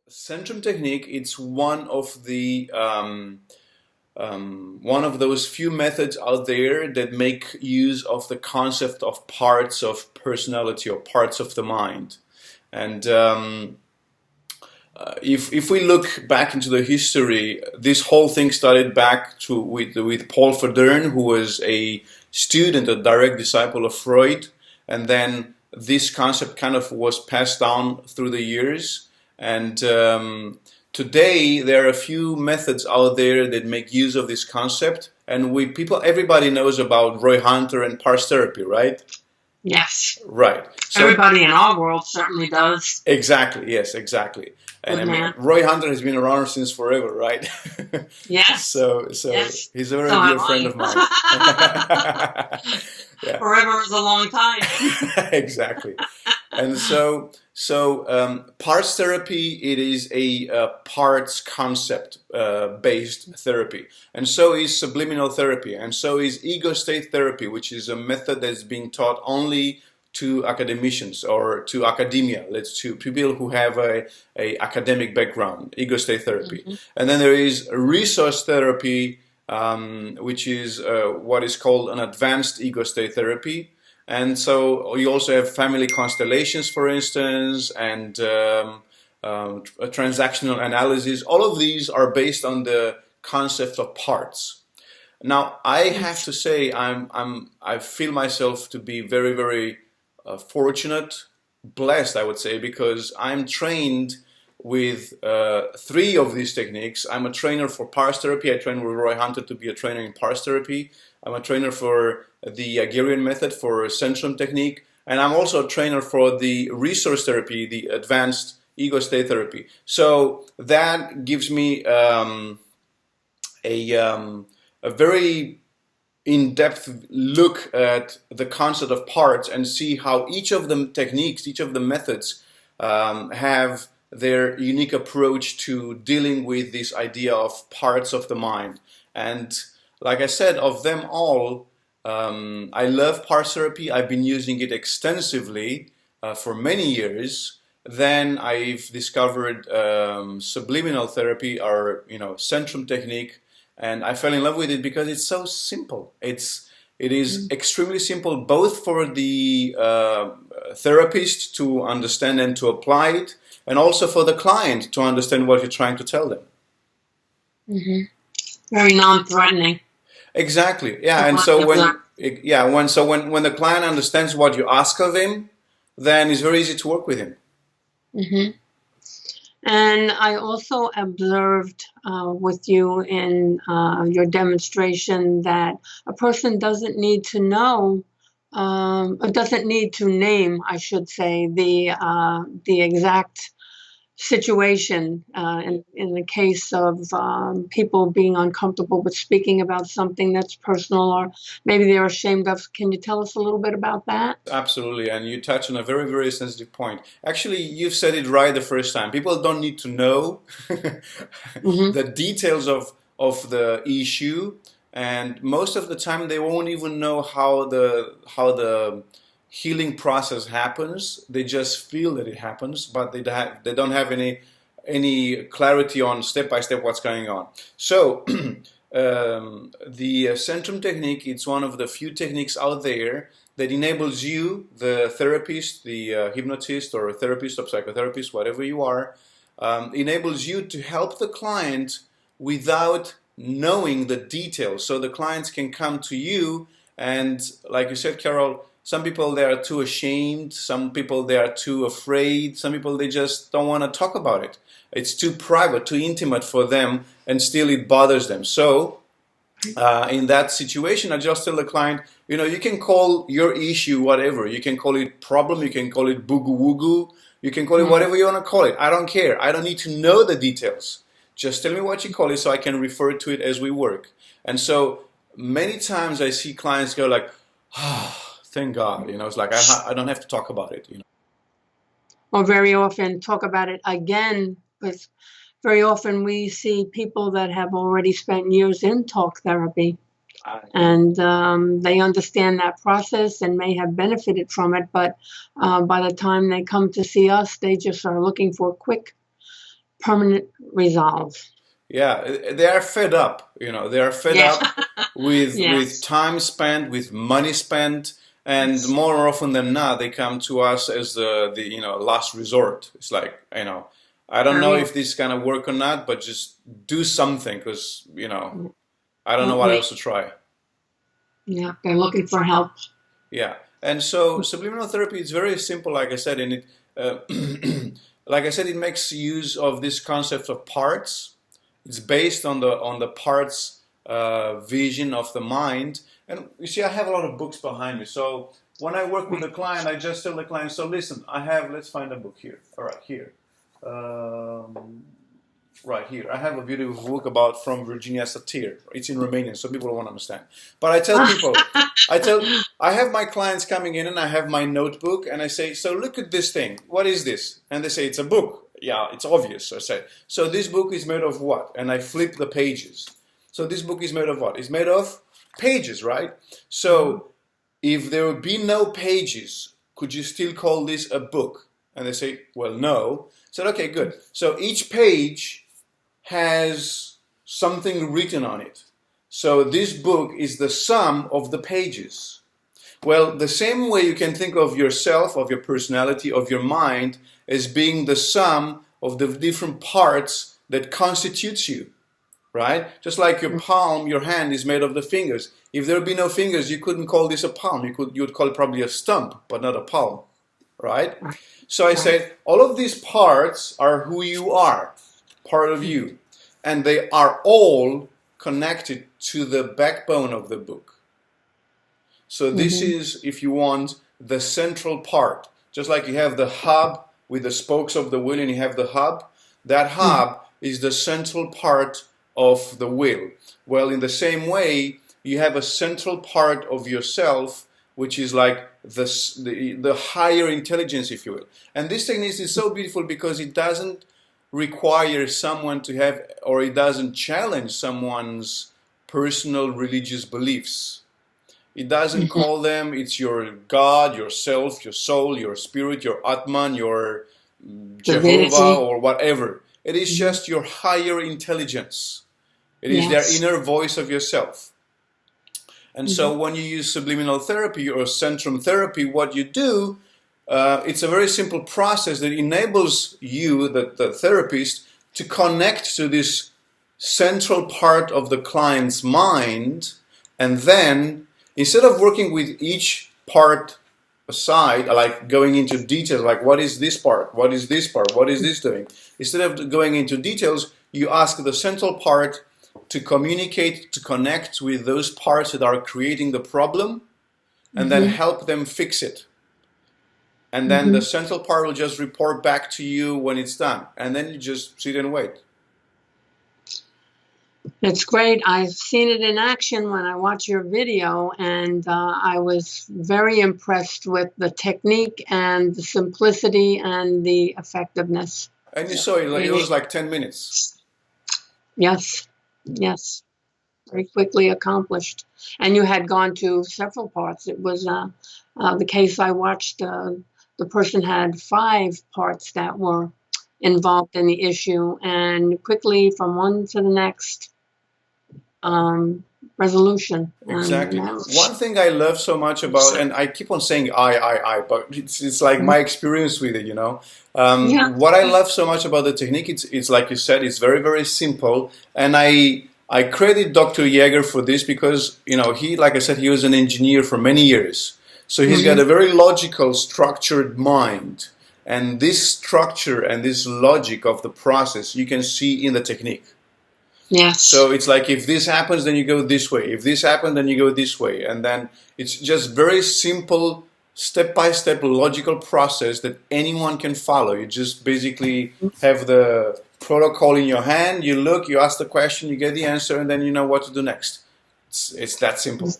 Centrum technique, it's one of those few methods out there that make use of the concept of parts of personality or parts of the mind. And if we look back into the history, this whole thing started back with Paul Verdern, who was a student, a direct disciple of Freud, and then this concept kind of was passed down through the years. And today there are a few methods out there that make use of this concept, and everybody knows about Roy Hunter and parts therapy, right? Yes. Right. So, everybody in our world certainly does. Exactly. Yes. Exactly. And I mean, Roy Hunter has been around since forever, right? Yes. So yes. He's a very dear friend of mine. Yeah. Forever is a long time. Exactly. And so parts therapy, it is a parts concept based therapy. And so is subliminal therapy. And so is ego state therapy, which is a method that's being taught only to academicians or to academia, to people who have a academic background, ego state therapy. Mm-hmm. And then there is resource therapy, which is what is called an advanced ego state therapy. And so you also have family constellations, for instance, and transactional analysis. All of these are based on the concept of parts. Now, I have to say, I feel myself to be very, very fortunate, blessed, I would say, because I'm trained with 3 of these techniques. I'm a trainer for parts therapy. I trained with Roy Hunter to be a trainer in parts therapy. I'm a trainer for the Agarian method for Centrum technique, and I'm also a trainer for the resource therapy, the advanced ego state therapy. So that gives me a very in-depth look at the concept of parts and see how each of the techniques, each of the methods have their unique approach to dealing with this idea of parts of the mind. And like I said, of them all, I love parts therapy. I've been using it extensively for many years. Then I've discovered subliminal therapy, or Centrum technique, and I fell in love with it because it's so simple. It is extremely simple, both for the therapist to understand and to apply it, and also for the client to understand what you're trying to tell them. Mm-hmm. Very non-threatening. Exactly. Yeah, and so when the client understands what you ask of him, then it's very easy to work with him. Mm-hmm. And I also observed with you in your demonstration that a person doesn't need to know, or doesn't need to name, I should say, the exact situation in the case of people being uncomfortable with speaking about something that's personal or maybe they're ashamed of. Can you tell us a little bit about that? Absolutely, and you touch on a very, very sensitive point. Actually, you've said it right the first time. People don't need to know mm-hmm. the details of the issue, and most of the time they won't even know how the healing process happens. They just feel that it happens, but they don't have any clarity on step by step what's going on. So the Centrum technique, it's one of the few techniques out there that enables you, the therapist, the hypnotist or therapist or psychotherapist, whatever you are, enables you to help the client without knowing the details. So the clients can come to you, and like you said, Carol, some people, they are too ashamed. Some people, they are too afraid. Some people, they just don't want to talk about it. It's too private, too intimate for them, and still it bothers them. So in that situation, I just tell the client, you can call your issue whatever. You can call it problem. You can call it boogu-woogu. You can call it whatever you want to call it. I don't care. I don't need to know the details. Just tell me what you call it so I can refer to it as we work. And so many times I see clients go like, thank God, it's like I don't have to talk about it, Or very often talk about it again, because very often we see people that have already spent years in talk therapy, and they understand that process and may have benefited from it, but by the time they come to see us, they just are looking for quick permanent resolve. Yeah, they are fed up, you know, they are fed up with Yes. time spent, with money spent, and more often than not, they come to us as the you know, last resort. It's like, you know, I don't know if this is gonna work or not, but just do something, because, you know, I don't know what else to try. Yeah, they're looking for help. Yeah, and so subliminal therapy is very simple, like I said, and it, like I said, it makes use of this concept of parts. It's based on the parts vision of the mind. And you see, I have a lot of books behind me. So when I work with a client, I just tell the client, so listen, let's find a book here. All right, here. Right here. I have a beautiful book from Virginia Satir. It's in Romanian, so people won't understand. But I tell people, I have my clients coming in and I have my notebook and I say, so look at this thing. What is this? And they say, it's a book. Yeah, it's obvious. So I say, so this book is made of what? And I flip the pages. So this book is made of what? It's made of pages, right? So if there would be no pages, could you still call this a book? And they say, well, no. I said, okay, good. So each page has something written on it. So this book is the sum of the pages. Well, the same way you can think of yourself, of your personality, of your mind, as being the sum of the different parts that constitutes you, right? Just like your palm, your hand is made of the fingers. If there would be no fingers, you couldn't call this a palm. You would call it probably a stump, but not a palm, right? So I said, all of these parts are who you are, part of you. And they are all connected to the backbone of the book. So this is, if you want, the central part. Just like you have the hub with the spokes of the wheel and you have the hub, that hub is the central part of the wheel. Well, in the same way, you have a central part of yourself, which is like the higher intelligence, if you will. And this technique is so beautiful because it doesn't require someone to have, or it doesn't challenge someone's personal religious beliefs. It doesn't call them, it's your God, yourself, your soul, your spirit, your Atman, your Jehovah, or whatever. It is just your higher intelligence. It is their inner voice of yourself. And so when you use subliminal therapy or centrum therapy, what you do, it's a very simple process that enables you, the therapist, to connect to this central part of the client's mind, and then instead of working with each part aside, like going into details, like what is this part, what is this part, what is this doing, instead of going into details, you ask the central part to communicate, to connect with those parts that are creating the problem, and then help them fix it. And then the central part will just report back to you when it's done. And then you just sit and wait. It's great. I've seen it in action when I watch your video, and I was very impressed with the technique and the simplicity and the effectiveness. And you saw it, it was like 10 minutes. Yes, yes. Very quickly accomplished. And you had gone to several parts. It was the case I watched, the person had 5 parts that were involved in the issue, and quickly from one to the next, resolution. Exactly. One thing I love so much about, and I keep on saying I, but it's like my experience with it, you know. What I love so much about the technique, it's like you said, it's very, very simple. And I credit Dr. Yeager for this because, you know, he, like I said, he was an engineer for many years. So he's got a very logical, structured mind. And this structure and this logic of the process, you can see in the technique. Yes. So it's like, if this happens, then you go this way. If this happens, then you go this way. And then it's just very simple, step-by-step logical process that anyone can follow. You just basically have the protocol in your hand. You look, you ask the question, you get the answer, and then you know what to do next. It's that simple.